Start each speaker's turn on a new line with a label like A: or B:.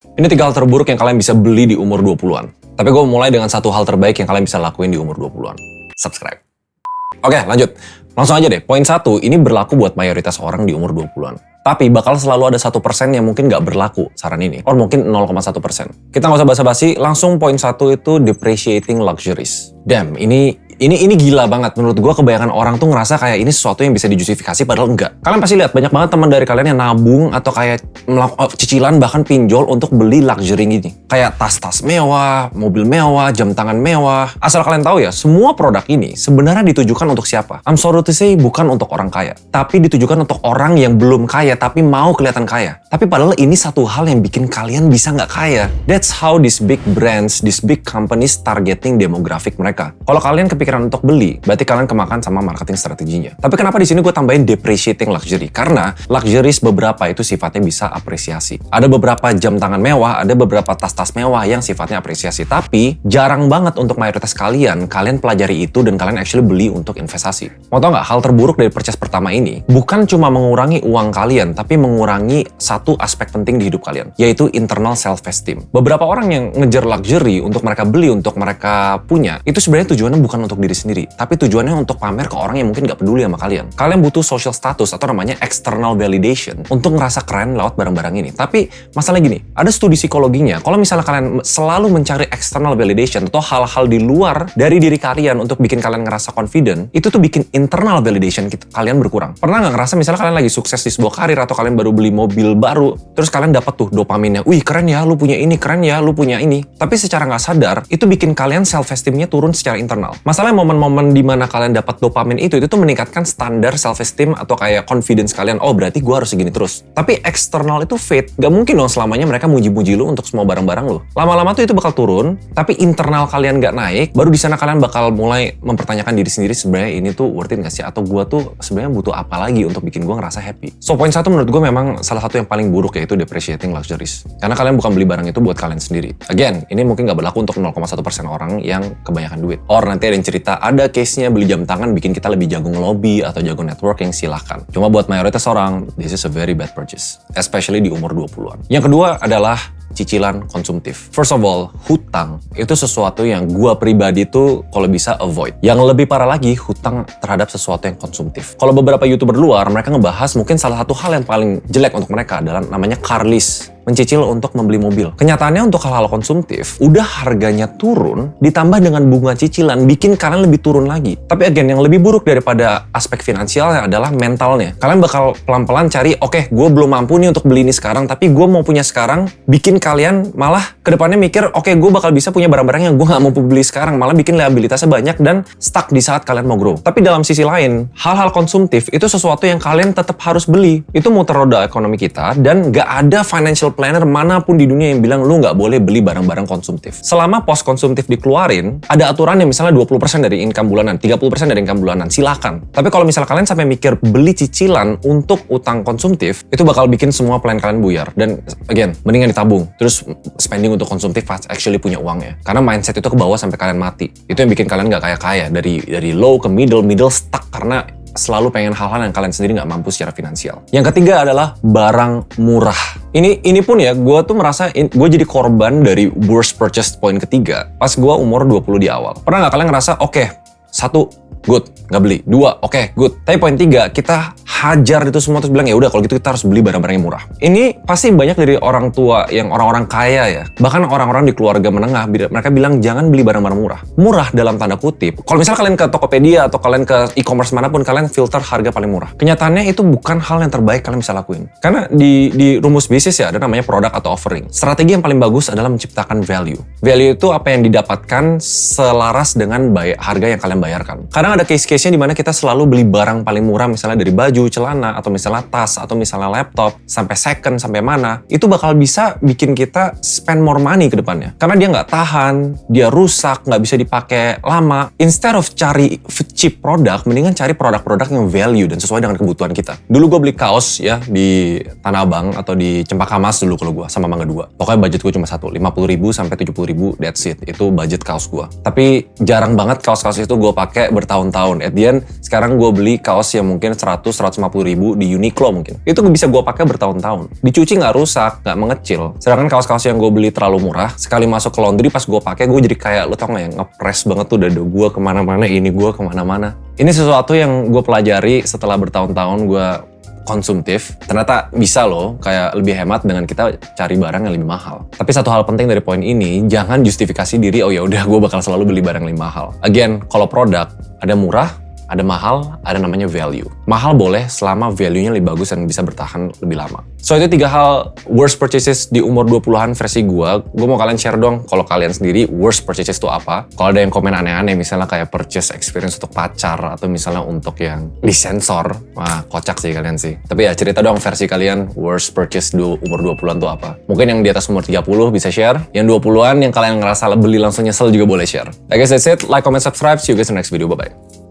A: Ini 3 hal terburuk yang kalian bisa beli di umur 20-an. Tapi gue mulai dengan 1 hal terbaik yang kalian bisa lakuin di umur 20-an. Subscribe. Oke, lanjut. Langsung aja deh. Poin 1, ini berlaku buat mayoritas orang di umur 20-an. Tapi bakal selalu ada 1% yang mungkin nggak berlaku saran ini. Or mungkin 0,1%. Kita nggak usah basa-basi, langsung poin 1 itu depreciating luxuries. Damn, ini gila banget. Menurut gue kebanyakan orang tuh ngerasa kayak ini sesuatu yang bisa dijustifikasi padahal enggak. Kalian pasti lihat banyak banget teman dari kalian yang nabung atau kayak cicilan bahkan pinjol untuk beli luxury gini. Kayak tas-tas mewah, mobil mewah, jam tangan mewah. Asal kalian tahu ya, semua produk ini sebenarnya ditujukan untuk siapa? I'm sorry to say, bukan untuk orang kaya. Tapi ditujukan untuk orang yang belum kaya tapi mau kelihatan kaya. Tapi padahal ini satu hal yang bikin kalian bisa nggak kaya. That's how these big brands, these big companies targeting demographic mereka. Kalau kalian kepikiran untuk beli, berarti kalian kemakan sama marketing strateginya. Tapi kenapa di sini gue tambahin depreciating luxury? Karena luxuries beberapa itu sifatnya bisa apresiasi. Ada beberapa jam tangan mewah, ada beberapa tas-tas mewah yang sifatnya apresiasi. Tapi jarang banget untuk mayoritas kalian pelajari itu dan kalian actually beli untuk investasi. Mau tau nggak, hal terburuk dari purchase pertama ini bukan cuma mengurangi uang kalian, tapi mengurangi satu aspek penting di hidup kalian, yaitu internal self-esteem. Beberapa orang yang ngejar luxury untuk mereka beli, untuk mereka punya, itu sebenarnya tujuannya bukan untuk diri sendiri, tapi tujuannya untuk pamer ke orang yang mungkin gak peduli sama kalian. Kalian butuh social status atau namanya external validation untuk ngerasa keren lewat barang-barang ini. Tapi masalahnya gini, ada studi psikologinya, kalau misalnya kalian selalu mencari external validation atau hal-hal di luar dari diri kalian untuk bikin kalian ngerasa confident, itu tuh bikin internal validation kalian berkurang. Pernah nggak ngerasa misalnya kalian lagi sukses di sebuah karir atau kalian baru beli mobil baru, terus kalian dapat tuh dopaminnya, wih keren ya lu punya ini, keren ya lu punya ini. Tapi secara nggak sadar, itu bikin kalian self-esteemnya turun secara internal. Masalahnya momen-momen dimana kalian dapat dopamin itu tuh meningkatkan standar self-esteem atau kayak confidence kalian, oh berarti gue harus segini terus. Tapi eksternal itu fade, gak mungkin dong selamanya mereka muji-muji lu untuk semua barang-barang lu. Lama-lama tuh itu bakal turun, tapi internal kalian gak naik, baru di sana kalian bakal mulai mempertanyakan diri sendiri, sebenarnya ini tuh worth it gak sih? Atau gue tuh sebenarnya butuh apa lagi untuk bikin gue ngerasa happy? So poin 1 menurut gue memang salah satu yang paling buruk, yaitu depreciating luxuries. Karena kalian bukan beli barang itu buat kalian sendiri. Again, ini mungkin gak berlaku untuk 0,1% orang yang kebanyakan duit. Or nanti ada yang cerita, ada case-nya beli jam tangan bikin kita lebih jago nge-lobby atau jago networking, silahkan. Cuma buat mayoritas orang, this is a very bad purchase. Especially di umur 20-an. Yang kedua adalah cicilan konsumtif. First of all, hutang itu sesuatu yang gua pribadi tuh kalau bisa avoid. Yang lebih parah lagi, hutang terhadap sesuatu yang konsumtif. Kalau beberapa YouTuber luar, mereka ngebahas mungkin salah satu hal yang paling jelek untuk mereka adalah namanya car lease. Mencicil untuk membeli mobil. Kenyataannya untuk hal-hal konsumtif, udah harganya turun, ditambah dengan bunga cicilan, bikin kalian lebih turun lagi. Tapi again, yang lebih buruk daripada aspek finansialnya adalah mentalnya. Kalian bakal pelan-pelan cari, oke, gue belum mampu nih untuk beli ini sekarang, tapi gue mau punya sekarang, bikin kalian malah kedepannya mikir, oke, gue bakal bisa punya barang-barang yang gue gak mau beli sekarang, malah bikin liabilitasnya banyak dan stuck di saat kalian mau grow. Tapi dalam sisi lain, hal-hal konsumtif itu sesuatu yang kalian tetap harus beli. Itu muter roda ekonomi kita, dan gak ada financial planner manapun di dunia yang bilang lu nggak boleh beli barang-barang konsumtif. Selama pos konsumtif dikeluarin, ada aturan yang misalnya 20% dari income bulanan, 30% dari income bulanan, silakan. Tapi kalau misalnya kalian sampai mikir beli cicilan untuk utang konsumtif, itu bakal bikin semua plan kalian buyar. Dan again, mendingan ditabung, terus spending untuk konsumtif pas actually punya uangnya. Karena mindset itu ke bawah sampai kalian mati. Itu yang bikin kalian nggak kaya-kaya. Dari low ke middle stuck karena selalu pengen hal-hal yang kalian sendiri nggak mampu secara finansial. Yang ketiga adalah barang murah. Ini pun ya, gue tuh merasa gue jadi korban dari worst purchase point ketiga pas gue umur 20 di awal. Pernah nggak kalian ngerasa, oke, 1, good, nggak beli. 2, oke, good. Tapi poin 3, kita hajar itu semua terus bilang, ya udah kalau gitu kita harus beli barang-barang yang murah. Ini pasti banyak dari orang tua yang orang-orang kaya ya. Bahkan orang-orang di keluarga menengah, mereka bilang jangan beli barang-barang murah. Murah dalam tanda kutip. Kalau misalnya kalian ke Tokopedia atau kalian ke e-commerce manapun, kalian filter harga paling murah. Kenyataannya itu bukan hal yang terbaik kalian bisa lakuin. Karena di rumus bisnis ya ada namanya product atau offering. Strategi yang paling bagus adalah menciptakan value. Value itu apa yang didapatkan selaras dengan harga yang kalian bayarkan. Kadang ada case-case-nya di mana kita selalu beli barang paling murah, misalnya dari baju, celana, atau misalnya tas, atau misalnya laptop, sampai second, sampai mana, itu bakal bisa bikin kita spend more money ke depannya. Karena dia nggak tahan, dia rusak, nggak bisa dipakai lama. Instead of cari cheap product, mendingan cari produk-produk yang value dan sesuai dengan kebutuhan kita. Dulu gue beli kaos ya di Tanah Abang atau di Cempaka Mas dulu kalau gue, sama Mangga 2. Pokoknya budget gue cuma 50.000 sampai 70.000, that's it. Itu budget kaos gue. Tapi jarang banget kaos-kaos itu gue pakai bertahun bertahun-tahun. At the end, sekarang gue beli kaos yang mungkin 100-150 ribu di Uniqlo mungkin. Itu bisa gue pakai bertahun-tahun. Dicuci nggak rusak, nggak mengecil. Sedangkan kaos-kaos yang gue beli terlalu murah, sekali masuk ke laundry pas gue pakai, gue jadi kayak, lo tau nggak ya, ngepres banget tuh dada gue kemana-mana, ini gue kemana-mana. Ini sesuatu yang gue pelajari setelah bertahun-tahun gue konsumtif, ternyata bisa loh kayak lebih hemat dengan kita cari barang yang lebih mahal. Tapi satu hal penting dari poin ini, jangan justifikasi diri, oh ya udah gue bakal selalu beli barang yang lebih mahal. Again, kalau produk ada murah, ada mahal, ada namanya value. Mahal boleh selama value-nya lebih bagus dan bisa bertahan lebih lama. So itu 3 hal worst purchases di umur 20-an versi gue. Gue mau kalian share dong kalau kalian sendiri worst purchases itu apa. Kalau ada yang komen aneh-aneh misalnya kayak purchase experience untuk pacar atau misalnya untuk yang disensor. Wah kocak sih kalian sih. Tapi ya cerita dong versi kalian worst purchase di umur 20-an tuh apa. Mungkin yang di atas umur 30 bisa share. Yang 20-an yang kalian ngerasa beli langsung nyesel juga boleh share. I guess that's it. Like, comment, subscribe. See you guys in the next video. Bye-bye.